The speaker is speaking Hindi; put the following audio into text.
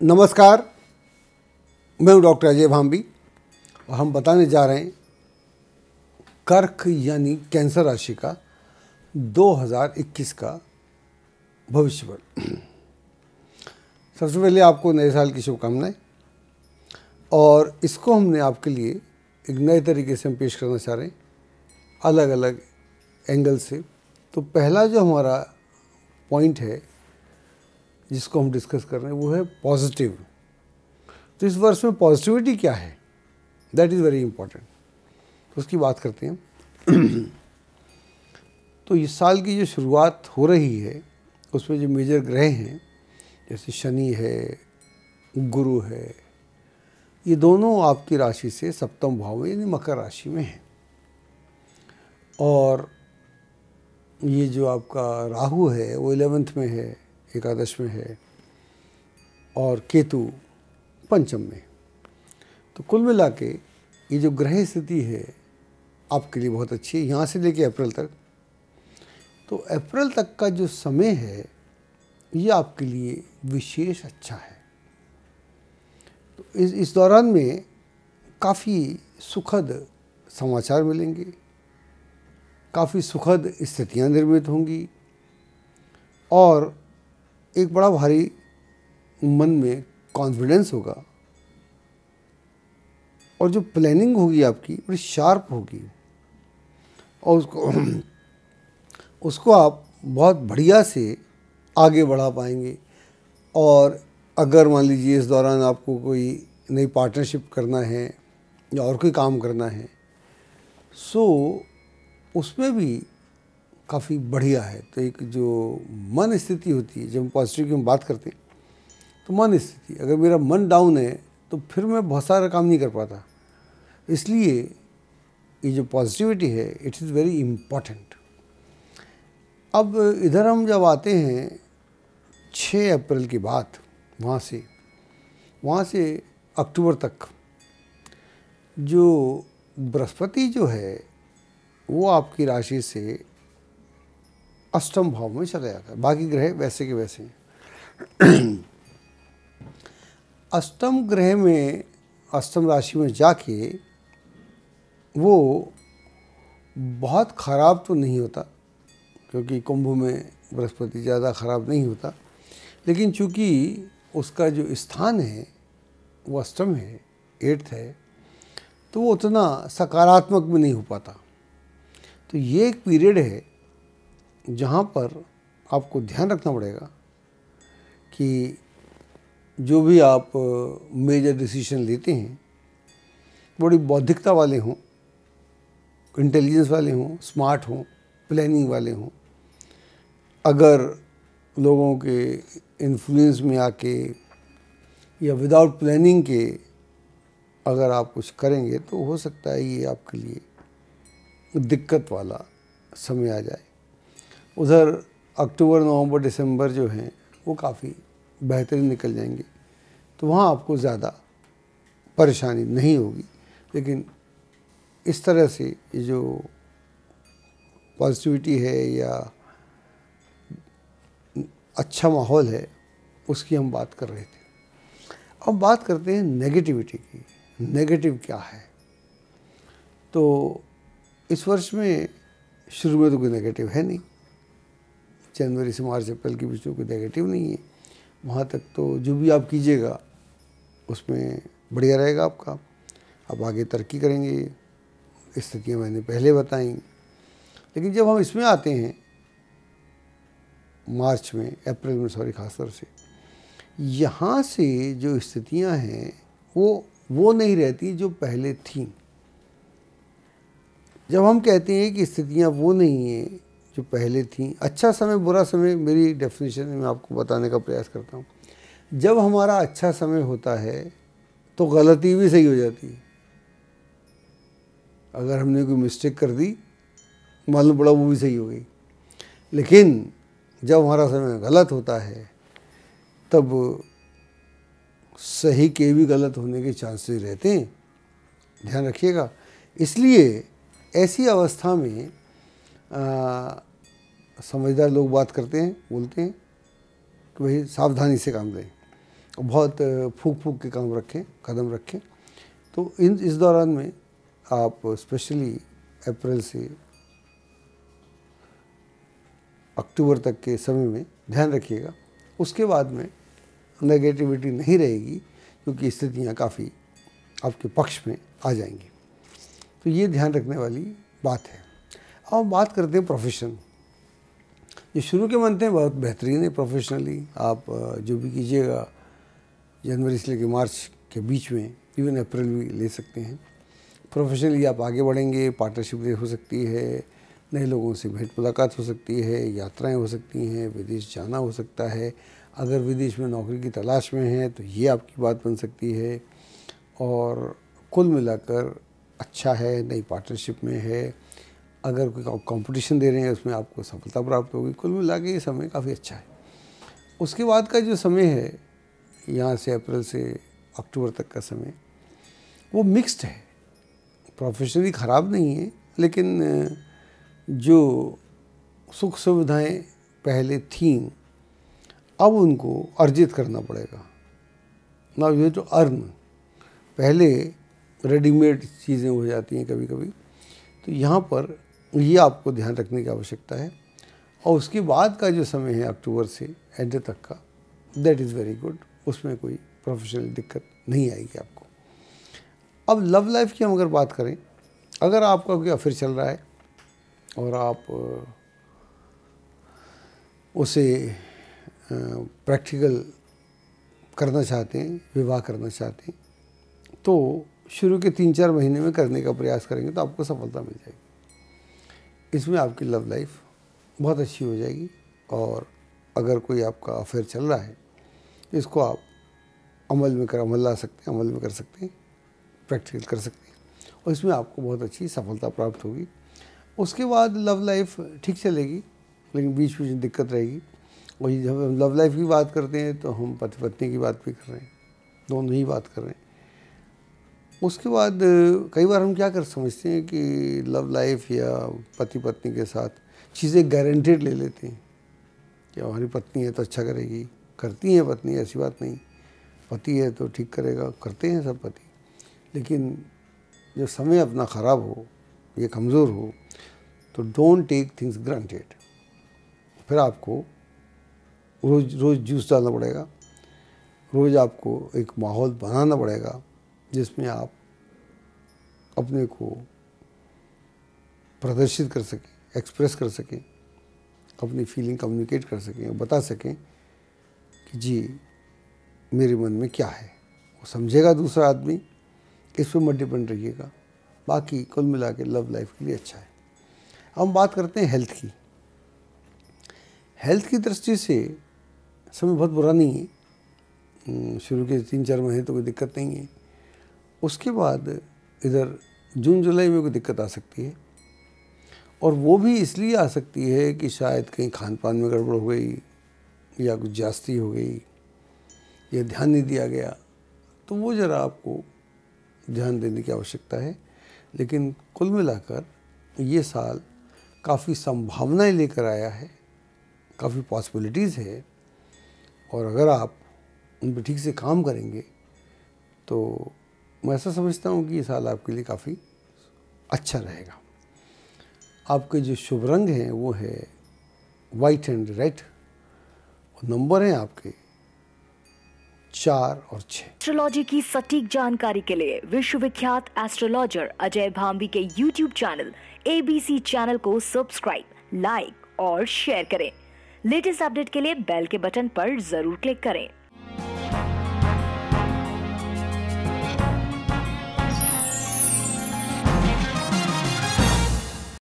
नमस्कार, मैं हूँ डॉक्टर अजय भांबी और हम बताने जा रहे हैं कर्क यानी कैंसर राशि का 2021 का भविष्यवाणी। सबसे पहले आपको नए साल की शुभकामनाएं। और इसको हमने आपके लिए एक नए तरीके से हम पेश करना चाह रहे हैं, अलग अलग एंगल से। तो पहला जो हमारा पॉइंट है जिसको हम डिस्कस कर रहे हैं वो है पॉजिटिव। तो इस वर्ष में पॉजिटिविटी क्या है, दैट इज़ वेरी इंपॉर्टेंट। तो उसकी बात करते हैं। तो इस साल की जो शुरुआत हो रही है उसमें जो मेजर ग्रह हैं जैसे शनि है, गुरु है, ये दोनों आपकी राशि से सप्तम भाव में यानी मकर राशि में हैं। और ये जो आपका राहु है वो 11th में है, एकादश में है, और केतु पंचम में। तो कुल मिला के ये जो ग्रह स्थिति है आपके लिए बहुत अच्छी है यहाँ से लेके अप्रैल तक। तो अप्रैल तक का जो समय है ये आपके लिए विशेष अच्छा है। तो इस दौरान में काफ़ी सुखद समाचार मिलेंगे, काफ़ी सुखद स्थितियाँ निर्मित होंगी और एक बड़ा भारी मन में कॉन्फिडेंस होगा और जो प्लानिंग होगी आपकी बड़ी शार्प होगी और उसको आप बहुत बढ़िया से आगे बढ़ा पाएंगे। और अगर मान लीजिए इस दौरान आपको कोई नई पार्टनरशिप करना है या और कोई काम करना है सो उसमें भी काफ़ी बढ़िया है। तो एक जो मन स्थिति होती है, जब हम पॉजिटिव की हम बात करते हैं तो मन स्थिति, अगर मेरा मन डाउन है तो फिर मैं बहुत सारा काम नहीं कर पाता। इसलिए ये जो पॉजिटिविटी है इट इज़ वेरी इम्पॉर्टेंट। अब इधर हम जब आते हैं 6 अप्रैल के बाद, वहाँ से अक्टूबर तक जो बृहस्पति जो है वो आपकी राशि से अष्टम भाव में चला जाता है। बाकी ग्रह वैसे के वैसे हैं। अष्टम ग्रह में, अष्टम राशि में जाके वो बहुत ख़राब तो नहीं होता क्योंकि कुंभ में बृहस्पति ज़्यादा ख़राब नहीं होता, लेकिन चूँकि उसका जो स्थान है वो अष्टम है, 8th है, तो वो उतना सकारात्मक भी नहीं हो पाता। तो ये एक पीरियड है जहाँ पर आपको ध्यान रखना पड़ेगा कि जो भी आप मेजर डिसीजन लेते हैं बड़ी बौद्धिकता वाले हों, इंटेलिजेंस वाले हों, स्मार्ट हों, प्लानिंग वाले हों। अगर लोगों के इन्फ्लुएंस में आके या विदाउट प्लानिंग के अगर आप कुछ करेंगे तो हो सकता है ये आपके लिए दिक्कत वाला समय आ जाए। उधर अक्टूबर, नवंबर, दिसंबर जो हैं वो काफ़ी बेहतरीन निकल जाएंगे, तो वहाँ आपको ज़्यादा परेशानी नहीं होगी। लेकिन इस तरह से ये जो पॉजिटिविटी है या अच्छा माहौल है उसकी हम बात कर रहे थे। अब बात करते हैं नेगेटिविटी की। नेगेटिव क्या है? तो इस वर्ष में शुरू में तो कोई नेगेटिव है नहीं, जनवरी से मार्च अप्रैल के बीच में कोई नेगेटिव नहीं है। वहाँ तक तो जो भी आप कीजिएगा उसमें बढ़िया रहेगा आपका, आप आगे तरक्की करेंगे। स्थितियाँ मैंने पहले बताई। लेकिन जब हम इसमें आते हैं मार्च में, अप्रैल में सॉरी, खासतौर से यहाँ से जो स्थितियाँ हैं वो नहीं रहती जो पहले थीं। जब हम कहते हैं कि स्थितियाँ वो नहीं हैं जो पहले थीं, अच्छा समय बुरा समय, मेरी डेफिनेशन में आपको बताने का प्रयास करता हूँ। जब हमारा अच्छा समय होता है तो गलती भी सही हो जाती है। अगर हमने कोई मिस्टेक कर दी, मालूम पड़ा वो भी सही हो गई। लेकिन जब हमारा समय गलत होता है तब सही के भी गलत होने के चांसेस रहते हैं, ध्यान रखिएगा। इसलिए ऐसी अवस्था में समझदार लोग बात करते हैं, बोलते हैं कि भाई सावधानी से काम लें बहुत फूक फूक के काम रखें, कदम रखें। तो इस दौरान में आप स्पेशली अप्रैल से अक्टूबर तक के समय में ध्यान रखिएगा। उसके बाद में नेगेटिविटी नहीं रहेगी, क्योंकि स्थितियाँ काफ़ी आपके पक्ष में आ जाएंगी। तो ये ध्यान रखने वाली बात है। अब हम बात करते हैं प्रोफेशन। जो शुरू के मंथ हैं बहुत बेहतरीन है प्रोफेशनली। आप जो भी कीजिएगा जनवरी से लेकर मार्च के बीच में, इवन अप्रैल भी ले सकते हैं। प्रोफेशनली आप आगे बढ़ेंगे, पार्टनरशिप हो सकती है, नए लोगों से भेंट मुलाकात हो सकती है, यात्राएं हो सकती हैं, विदेश जाना हो सकता है। अगर विदेश में नौकरी की तलाश में है तो ये आपकी बात बन सकती है। और कुल मिलाकर अच्छा है, नई पार्टनरशिप में है। अगर कोई कंपटीशन दे रहे हैं उसमें आपको सफलता प्राप्त होगी। कुल मिला के ये समय काफ़ी अच्छा है। उसके बाद का जो समय है, यहाँ से अप्रैल से अक्टूबर तक का समय, वो मिक्स्ड है। प्रोफेशनली ख़राब नहीं है, लेकिन जो सुख सुविधाएं पहले थीं अब उनको अर्जित करना पड़ेगा। Now you have to earn. पहले रेडीमेड चीज़ें हो जाती हैं कभी कभी, तो यहाँ पर ये आपको ध्यान रखने की आवश्यकता है। और उसके बाद का जो समय है अक्टूबर से एंड तक का, दैट इज़ वेरी गुड। उसमें कोई प्रोफेशनल दिक्कत नहीं आएगी आपको। अब लव लाइफ की हम अगर बात करें, अगर आपका कोई अफेयर चल रहा है और आप उसे प्रैक्टिकल करना चाहते हैं, विवाह करना चाहते हैं, तो शुरू के 3-4 महीने में करने का प्रयास करेंगे तो आपको सफलता मिल जाएगी। इसमें आपकी लव लाइफ बहुत अच्छी हो जाएगी। और अगर कोई आपका अफेयर चल रहा है, इसको आप अमल ला सकते हैं, अमल में कर सकते हैं, प्रैक्टिकल कर सकते हैं, और इसमें आपको बहुत अच्छी सफलता प्राप्त होगी। उसके बाद लव लाइफ ठीक चलेगी, लेकिन बीच बीच में दिक्कत रहेगी। और जब हम लव लाइफ की बात करते हैं तो हम पति पत्नी की बात भी कर रहे हैं, दोनों ही बात कर रहे हैं। उसके बाद कई बार हम क्या कर समझते हैं कि लव लाइफ या पति पत्नी के साथ चीज़ें गारंटेड ले लेते हैं कि हमारी पत्नी है तो अच्छा करेगी। करती हैं पत्नी, ऐसी बात नहीं, पति है तो ठीक करेगा, करते हैं सब पति। लेकिन जब समय अपना ख़राब हो, ये कमज़ोर हो, तो डोंट टेक थिंग्स ग्रांटेड। फिर आपको रोज़ जूस डालना पड़ेगा, रोज़ आपको एक माहौल बनाना पड़ेगा जिसमें आप अपने को प्रदर्शित कर सकें, एक्सप्रेस कर सकें, अपनी फीलिंग कम्युनिकेट कर सकें, बता सकें कि जी मेरे मन में क्या है। वो समझेगा दूसरा आदमी, इस पर मत डिपेंड रहिएगा। बाकी कुल मिला के लव लाइफ के लिए अच्छा है। हम बात करते हैं हेल्थ की। हेल्थ की दृष्टि से समय बहुत बुरा नहीं है। शुरू के 3-4 महीने तो कोई दिक्कत नहीं है। उसके बाद इधर जून जुलाई में कोई दिक्कत आ सकती है, और वो भी इसलिए आ सकती है कि शायद कहीं खान पान में गड़बड़ हो गई, या कुछ जास्ती हो गई, या ध्यान नहीं दिया गया। तो वो ज़रा आपको ध्यान देने की आवश्यकता है। लेकिन कुल मिलाकर ये साल काफ़ी संभावनाएं लेकर आया है, काफ़ी पॉसिबिलिटीज़ है। और अगर आप उन पर ठीक से काम करेंगे तो मैं ऐसा समझता हूँ कि ये साल आपके लिए काफ़ी अच्छा रहेगा। आपके जो शुभ रंग हैं वो है वाइट एंड रेड, और नंबर हैं आपके 4 और 6। एस्ट्रोलॉजी की सटीक जानकारी के लिए विश्वविख्यात एस्ट्रोलॉजर अजय भांबी के YouTube चैनल ABC चैनल को सब्सक्राइब, लाइक और शेयर करें। लेटेस्ट अपडेट के लिए बेल के बटन पर जरूर क्लिक करें।